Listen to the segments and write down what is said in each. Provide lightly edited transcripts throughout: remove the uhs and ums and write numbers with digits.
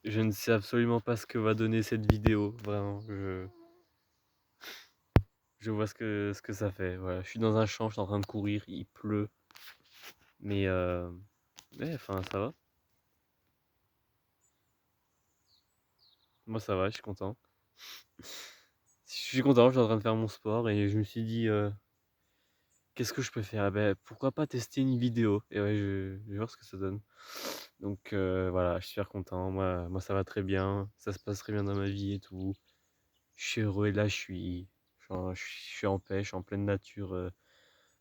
Je ne sais absolument pas ce que va donner cette vidéo, vraiment, je vois ce que ça fait, voilà. Je suis dans un champ, je suis en train de courir, il pleut, mais ouais, enfin, ça va. Moi, ça va, je suis content. Je suis content, je suis en train de faire mon sport et je me suis dit, «Qu'est-ce que je peux faire?» Eh pourquoi pas tester une vidéo? Et ouais, je vais voir ce que ça donne. Donc voilà, je suis super content. Moi, ça va très bien, ça se passe très bien dans ma vie et tout. Je suis heureux et là, je suis en paix, je suis en pleine nature,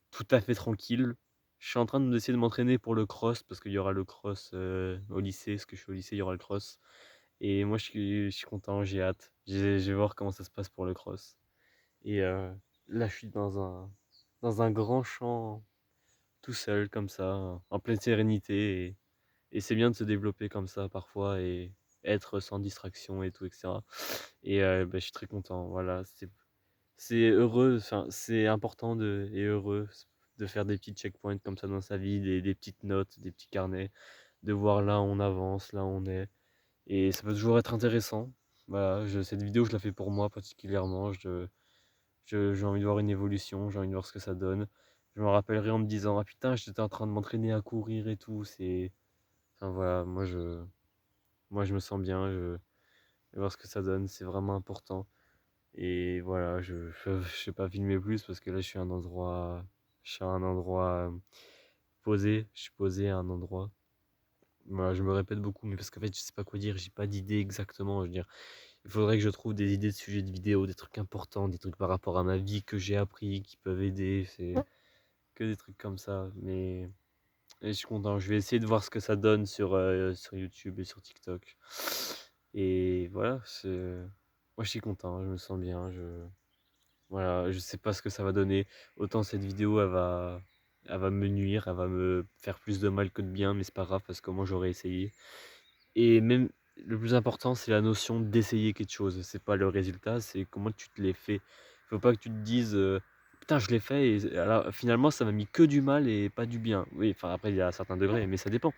tout à fait tranquille. Je suis en train d'essayer de m'entraîner pour le cross parce qu'il y aura le cross, au lycée, parce que je suis au lycée, il y aura le cross et moi, je suis content, j'ai hâte. Je vais voir comment ça se passe pour le cross et là, je suis dans un grand champ, tout seul comme ça, en pleine sérénité et c'est bien de se développer comme ça parfois et être sans distraction et tout et cetera et je suis très content, voilà, c'est heureux, enfin, c'est important et heureux de faire des petits checkpoints comme ça dans sa vie, des petites notes, des petits carnets, de voir là où on avance, là où on est et ça peut toujours être intéressant. Voilà, cette vidéo, je la fais pour moi particulièrement, j'ai envie de voir une évolution, j'ai envie de voir ce que ça donne. Je me rappellerai en me disant: «Ah putain, j'étais en train de m'entraîner à courir et tout», enfin voilà, moi je me sens bien, je vais voir ce que ça donne, c'est vraiment important. Et voilà, je sais pas filmer plus parce que là, je suis à un endroit, posé. Je suis posé à un endroit. Voilà, je me répète beaucoup, mais parce qu'en fait, je sais pas quoi dire, j'ai pas d'idée exactement. Je veux dire, il faudrait que je trouve des idées de sujets de vidéo, des trucs importants, des trucs par rapport à ma vie que j'ai appris, qui peuvent aider. C'est que des trucs comme ça. Mais je suis content. Je vais essayer de voir ce que ça donne sur YouTube et sur TikTok. Et voilà, moi, je suis content, je me sens bien. Voilà, je sais pas ce que ça va donner. Autant cette vidéo, elle va me nuire, elle va me faire plus de mal que de bien, mais c'est pas grave parce que moi j'aurais essayé. Et même le plus important, c'est la notion d'essayer quelque chose. C'est pas le résultat, c'est comment tu te l'es fait. Faut pas que tu te dises putain, je l'ai fait et alors, finalement ça m'a mis que du mal et pas du bien. Oui, enfin après il y a certains degrés, mais ça dépend.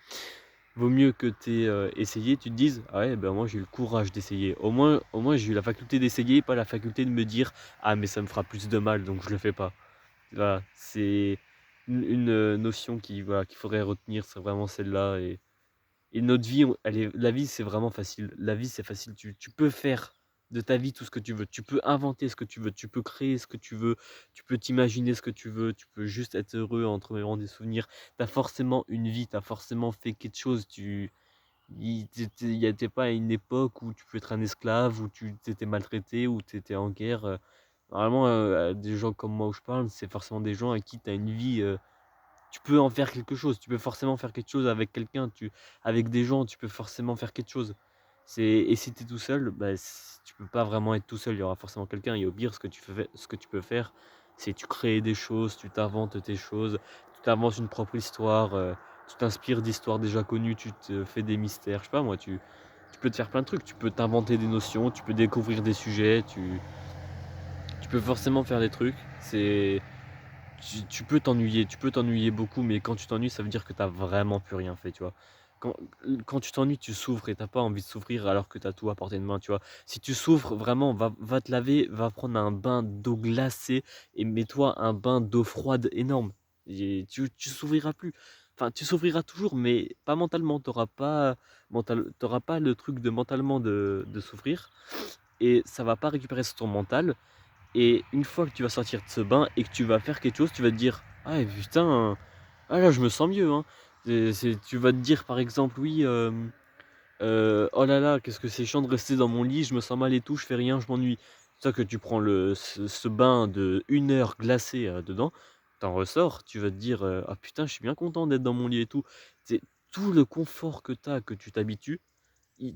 Vaut mieux que tu aies essayé, tu te dises: «Ah ouais, ben moi j'ai eu le courage d'essayer». Au moins j'ai eu la faculté d'essayer, pas la faculté de me dire: «Ah mais ça me fera plus de mal donc je le fais pas». Voilà, c'est une notion voilà, qu'il faudrait retenir, c'est vraiment celle-là et notre vie, la vie c'est vraiment facile. La vie c'est facile, tu peux faire de ta vie tout ce que tu veux. Tu peux inventer ce que tu veux, tu peux créer ce que tu veux, tu peux t'imaginer ce que tu veux, tu peux juste être heureux en te remémorant des souvenirs. Tu as forcément une vie, tu as forcément fait quelque chose, il y a pas à une époque où tu peux être un esclave, où tu étais maltraité, où tu étais en guerre, normalement, des gens comme moi où je parle, c'est forcément des gens à qui tu as une vie, tu peux en faire quelque chose, tu peux forcément faire quelque chose avec quelqu'un, avec des gens, tu peux forcément faire quelque chose. Et si tu es tout seul, bah, tu peux pas vraiment être tout seul, il y aura forcément quelqu'un et au pire, ce que tu peux faire, c'est tu crées des choses, tu t'inventes tes choses, tu t'inventes une propre histoire, tu t'inspires d'histoires déjà connues, tu te fais des mystères, je sais pas moi, tu peux te faire plein de trucs, tu peux t'inventer des notions, tu peux découvrir des sujets, tu peux forcément faire des trucs, tu peux t'ennuyer beaucoup, mais quand tu t'ennuies, ça veut dire que tu as vraiment plus rien fait, tu vois? Quand quand tu t'ennuies, tu souffres et tu as pas envie de souffrir alors que tu as tout à portée de main, tu vois? Si tu souffres, vraiment, va te laver, va prendre un bain d'eau glacée et mets-toi un bain d'eau froide énorme et tu souffriras plus. Enfin, tu souffriras toujours, mais pas mentalement. Tu auras pas le truc de mentalement de souffrir et ça va pas récupérer sur ton mental et une fois que tu vas sortir de ce bain et que tu vas faire quelque chose, tu vas te dire: «Ah putain, ah là je me sens mieux, hein». Tu vas te dire par exemple: «Oui, oh là là, qu'est-ce que c'est chiant de rester dans mon lit, je me sens mal et tout, je fais rien, je m'ennuie». C'est ça que tu prends ce bain de 1 heure glacé, dedans, t'en ressors, tu vas te dire: «Ah putain, je suis bien content d'être dans mon lit et tout». C'est tout le confort que tu as, que tu t'habitues,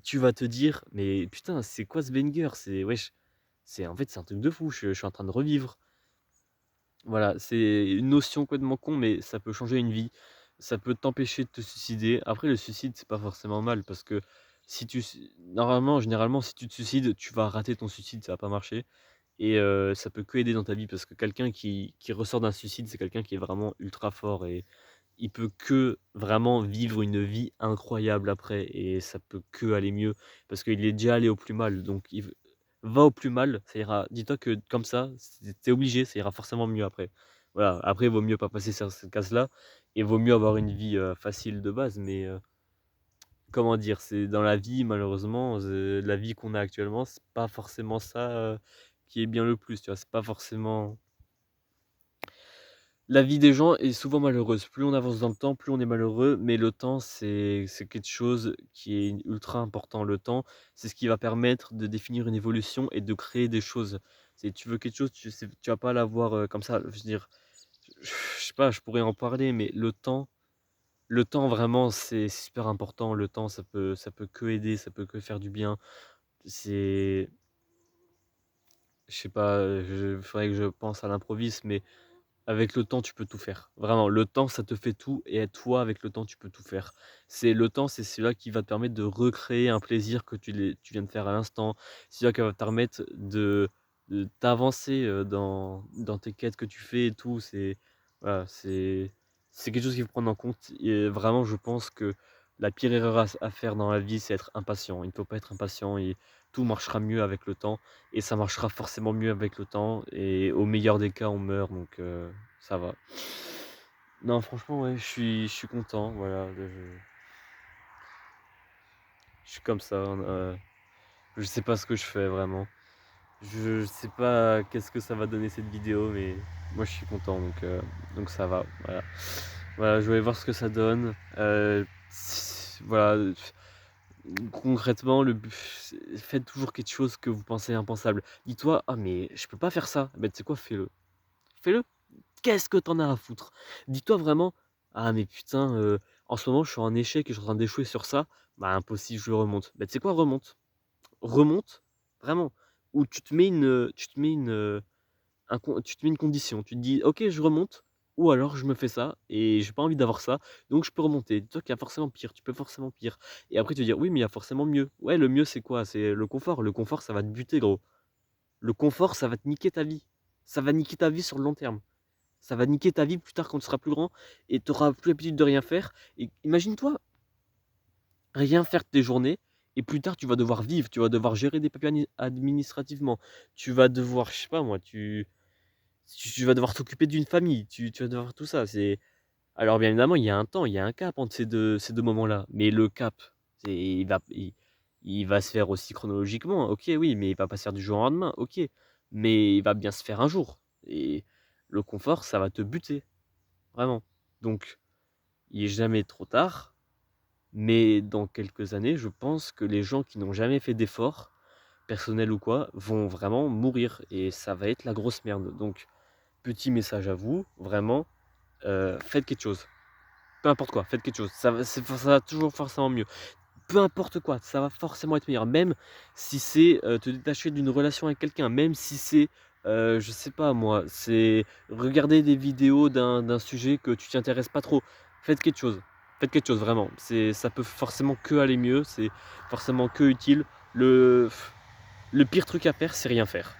tu vas te dire: «Mais putain, c'est quoi ce banger? C'est wesh, en fait, c'est un truc de fou, je suis en train de revivre». Voilà, c'est une notion complètement con, mais ça peut changer une vie. Ça peut t'empêcher de te suicider. Après, le suicide, c'est pas forcément mal parce que si tu normalement, généralement, si tu te suicides, tu vas rater ton suicide, ça va pas marcher et ça peut que aider dans ta vie parce que quelqu'un qui ressort d'un suicide, c'est quelqu'un qui est vraiment ultra fort et il peut que vraiment vivre une vie incroyable après et ça peut que aller mieux parce qu'il est déjà allé au plus mal donc il v va au plus mal, ça ira dis-toi que comme ça, tu obligé, ça ira forcément mieux après. Voilà, après il vaut mieux pas passer sur cette case-là et vaut mieux avoir une vie, facile de base mais comment dire? C'est dans la vie malheureusement, la vie qu'on a actuellement, c'est pas forcément ça, qui est bien le plus, tu vois? C'est pas forcément la vie des gens est souvent malheureuse. Plus on avance dans le temps, plus on est malheureux, mais le temps, c'est quelque chose qui est ultra important. Le temps, c'est ce qui va permettre de définir une évolution et de créer des choses. C'est tu veux quelque chose, tu vas pas l'avoir, comme ça. Je veux dire, je sais pas, je pourrais en parler, mais le temps vraiment, c'est super important. Le temps, ça peut que aider, ça peut que faire du bien. C'est je sais pas, faudrait que je pense à l'improviste, mais avec le temps, tu peux tout faire. Vraiment, le temps, ça te fait tout et toi, avec le temps, tu peux tout faire. C'est le temps, c'est celui-là qui va te permettre de recréer un plaisir que tu viens de faire à l'instant. C'est celui-là qui va te permettre de t'avancer, dans tes quêtes que tu fais et tout. C'est voilà, c'est quelque chose qu'il faut prendre en compte et vraiment, je pense que la pire erreur à faire dans la vie, c'est être impatient. Il ne faut pas être impatient et tout marchera mieux avec le temps. Et ça marchera forcément mieux avec le temps et au meilleur des cas, on meurt donc ça va. Non franchement ouais, je suis content, voilà, je suis comme ça, je sais pas ce que je fais vraiment. Je sais pas qu'est-ce que ça va donner cette vidéo, mais moi je suis content donc ça va, voilà. Voilà, je vais voir ce que ça donne, voilà, concrètement le but faites toujours quelque chose que vous pensez impensable. Dis-toi: «Ah mais je peux pas faire ça», bah tu sais quoi? Fais-le. Fais-le. Qu'est-ce que t'en as à foutre? Dis-toi vraiment: «Ah mais putain, en ce moment je suis en échec et je suis en train d'échouer sur ça, bah impossible, je le remonte». Bah tu sais quoi? Remonte. Remonte, vraiment. Ou tu te mets une condition. Tu te dis: «OK, je remonte ou alors je me fais ça et j'ai pas envie d'avoir ça, donc je peux remonter». Dis-toi qu'il y a forcément pire, tu peux forcément pire et après tu te dire: «Oui, mais il y a forcément mieux». Ouais, le mieux c'est quoi? C'est le confort. Le confort, ça va te buter gros. Le confort, ça va te niquer ta vie. Ça va niquer ta vie sur le long terme. Ça va niquer ta vie plus tard quand tu seras plus grand et tu auras plus l'habitude de rien faire et imagine-toi, rien faire de tes journées et plus tard tu vas devoir vivre, tu vas devoir gérer des papiers administrativement. Tu vas devoir, je sais pas moi, tu vas devoir t'occuper d'une famille, tu vas devoir tout ça, c'est alors bien évidemment, il y a un temps, il y a un cap entre ces deux moments-là, mais le cap, c'est il va se faire aussi chronologiquement, OK, oui, mais il va pas se faire du jour au lendemain, OK, mais il va bien se faire un jour et le confort, ça va te buter, vraiment. Donc il est jamais trop tard, mais dans quelques années, je pense que les gens qui n'ont jamais fait d'efforts, personnels ou quoi, vont vraiment mourir et ça va être la grosse merde. Donc petit message à vous, vraiment, faites quelque chose. Peu importe quoi, faites quelque chose. Ça va toujours forcément mieux. Peu importe quoi, ça va forcément être meilleur. Même si c'est, te détacher d'une relation avec quelqu'un, même si c'est, je sais pas moi, c'est regarder des vidéos d'un sujet que tu t'y intéresses pas trop. Faites quelque chose. Faites quelque chose vraiment. Ça peut forcément que aller mieux, c'est forcément que utile. Le le pire truc à faire, c'est rien faire.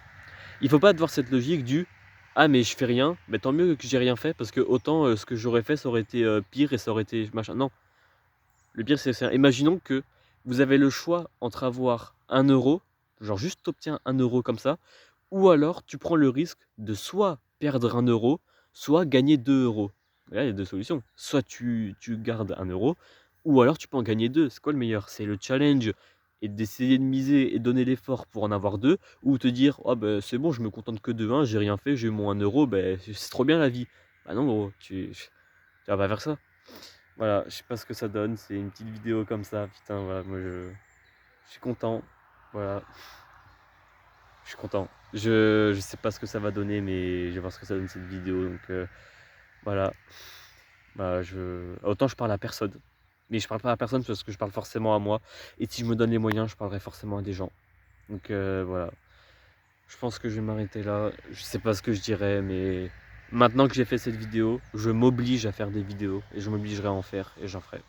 Il faut pas avoir cette logique du: «Ah mais je fais rien, mais tant mieux que j'ai rien fait parce que autant, ce que j'aurais fait, ça aurait été, pire et ça aurait été machin». Non, le pire c'est ça. Imaginons que vous avez le choix entre avoir 1 €, genre juste tu obtiens 1 € comme ça, ou alors tu prends le risque de soit perdre 1 €, soit gagner 2 €. Là, il y a 2 solutions. Soit tu gardes 1 € ou alors tu peux en gagner 2. C'est quoi le meilleur? C'est le challenge et d'essayer de miser et donner l'effort pour en avoir 2 ou te dire: «Oh beh, c'est bon, je me contente que de 1, j'ai rien fait, j'ai eu mon 1 €, beh, c'est trop bien la vie». Bah non gros, tu vas pas faire ça. Voilà, je sais pas ce que ça donne, c'est une petite vidéo comme ça, putain voilà, moi je suis content. Voilà, je suis content. Je sais pas ce que ça va donner, mais je vais voir ce que ça donne cette vidéo donc voilà. Bah, autant je parle à personne, mais je parle pas à personne parce que je parle forcément à moi et si je me donne les moyens, je parlerai forcément à des gens. Donc voilà. Je pense que je vais m'arrêter là. Je sais pas ce que je dirais, mais maintenant que j'ai fait cette vidéo, je m'oblige à faire des vidéos et je m'obligerai à en faire et j'en ferai.